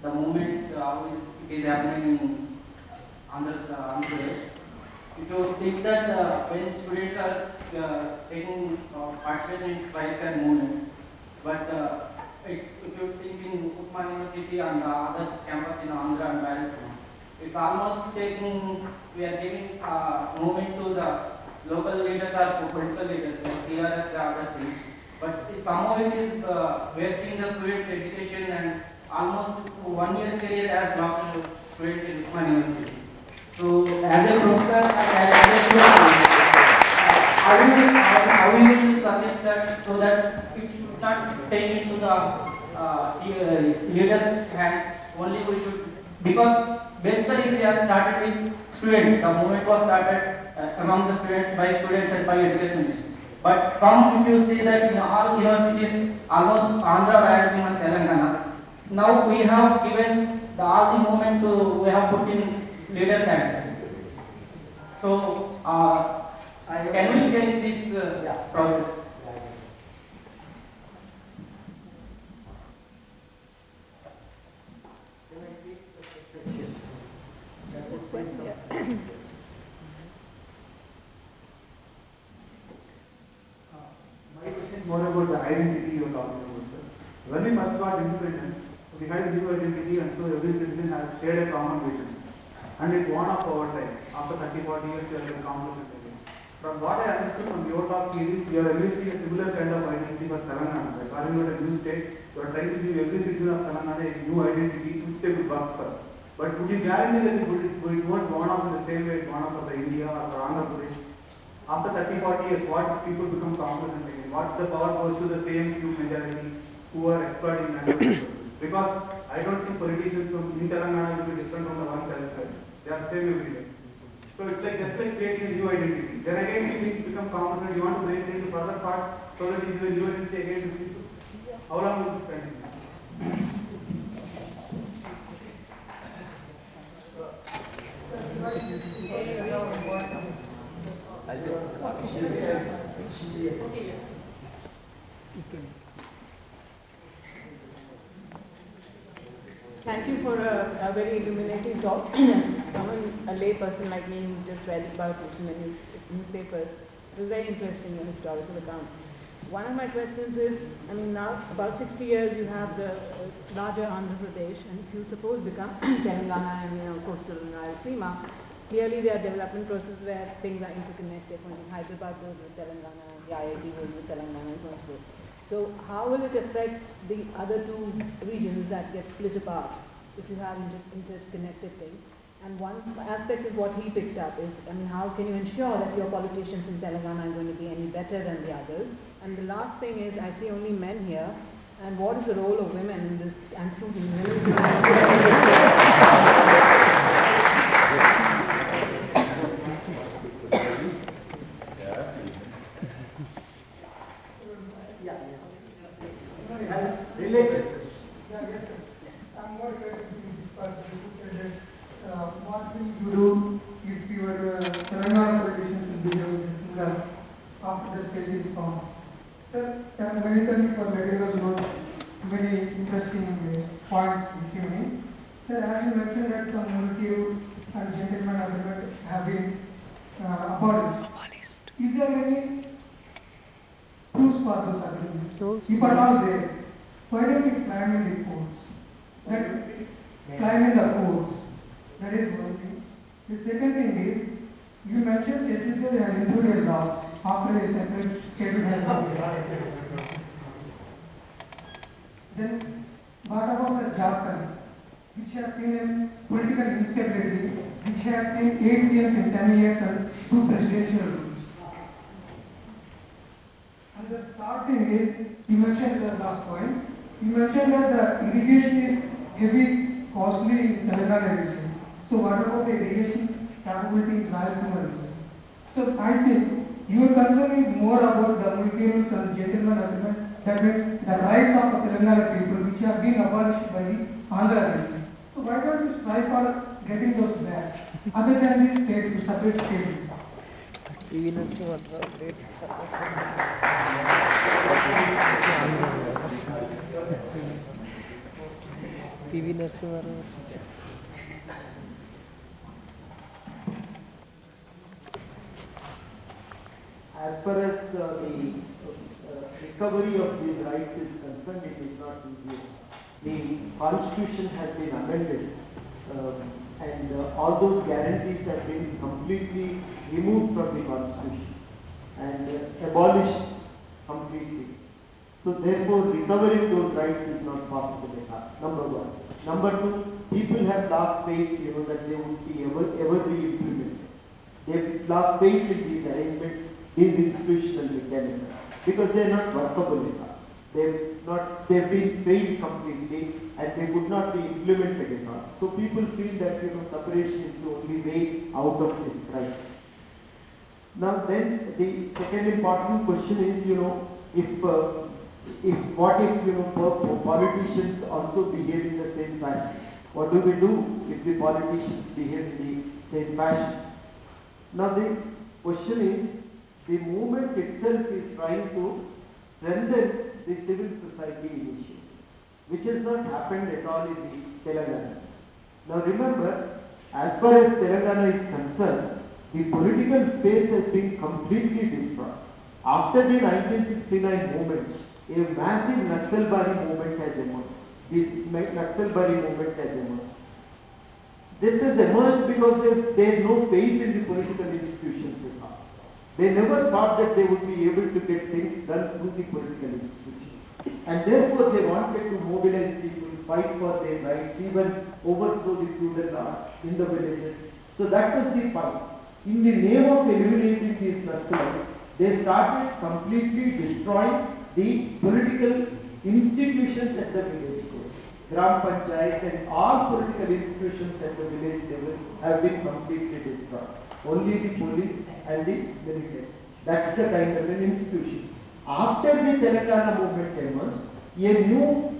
the movement how it is happening in Andhra Pradesh. If you think that when students are taking participation in strike and movement, but if you think in Usman University and other campus in Andhra and Rajasthan, it's almost taking, we are giving movement to the local leaders or political leaders like TRS and other things. But somehow it is wasting the students' education and almost 1 year career has lost students in Usman University. So as a professor and as a student, how we will suggest that so that it should not take into the leaders' hands. Only we should, because basically we have started with students. The movement was started among the students by students and by education. But from, if you see that in all universities, almost Andhra, Rajasthan and Telangana, now we have given all the movement to, we have put in leaders' hands. So, can we change this process? My question is more about the identity you are talking about, sir. When we first got independence, we had a new identity, and so every citizen has shared a common vision. And it won up over time. After 30, 40 years, we have accomplished again. From what I understood from your talk is, you are releasing a similar kind of identity for Telangana. By calling it a new state, you are trying to give every citizen of Telangana a new identity which they could work for. But would you guarantee that it won't go on in the same way it won up for the India or for Andhra Pradesh? After 30, 40 years, what people become complacent again? What the power goes to the same few majority who are exploiting natural resources? Because I don't think politicians from in Telangana will be different from the ones elsewhere. They are same everywhere. So it's like just like creating a new identity. Then again, if things become complicated, you want to break it into further parts so that it is a new identity again to people. How long will this continue? Thank you for a very illuminating talk. Someone, a lay person like me who just read about it in the newspapers, it was very interesting, a historical account. One of my questions is, I mean, now about 60 years you have the larger Andhra Pradesh, and if you suppose become Telangana and coastal Rayalaseema, clearly there are development processes where things are interconnected. For instance, Hyderabad goes with Telangana, the IIT goes with Telangana, and so on and so forth. So how will it affect the other two regions that get split apart if you have interconnected things? And one aspect is what he picked up is, I mean, how can you ensure that your politicians in Telangana are going to be any better than the others? And the last thing is, I see only men here, and what is the role of women in this? And Related. I'm more related to this person. What will you do if your Telangana politicians will be doing similar after the state is formed? Sir, many thanks for letting us know very interesting points this evening. Sir, as you mentioned that some motive and gentleman agreement have been abolished. Is there any proofs for those agreements? If at all there, why don't we climb in the courts? Climb in the courts. That is one thing. The second thing is, you mentioned SSL has included law after a separate schedule has been made. Then, what about the Jharkhand, which has seen a political instability, which has seen 8 CMs in 10 years and 2 presidential rules? And the third thing is, you mentioned the last point, you mentioned that the irrigation is heavy, costly in Telangana region. So what about the irrigation capability in Rayalaseema region? So I think your concern is more about the multi-rules and gentleman agreement, that means the rights of the Telangana people which have been abolished by the Andhra region. So why don't you strive for getting those back, other than the state, separate state? PV Narasimha. As far as the recovery of these rights is concerned, it is not easy. The Constitution has been amended and all those guarantees have been completely removed from the Constitution and abolished completely. So therefore, recovering those rights is not possible at all, number one. Number two, people have lost faith, that they would be ever be implemented. They've lost faith in these arrangements, these institutional mechanisms, because they're not workable enough. They've been failed completely and they could not be implemented at all. So people feel that, separation is the only way out of this crisis. Now then, the second important question is, politicians also behave in the same fashion? What do we do if the politicians behave in the same fashion? Now the question is, the movement itself is trying to strengthen the civil society initiative, which has not happened at all in the Telangana. Now remember, as far as Telangana is concerned, the political space has been completely destroyed. After the 1969 movement, a massive Naxalbari movement has emerged. This Naxalbari movement has emerged. This has emerged because there is no faith in the political institutions at all. They never thought that they would be able to get things done through the political institutions. And therefore they wanted to mobilize people, fight for their rights, even overthrow the feudal laws in the villages. So that was the fight. In the name of eliminating these Naxalites, they started completely destroying the political institutions at the village level. Gram Panchayat and all political institutions at the village level have been completely destroyed. Only the police and the military. That's the kind of an institution. After the Telangana movement emerged, a new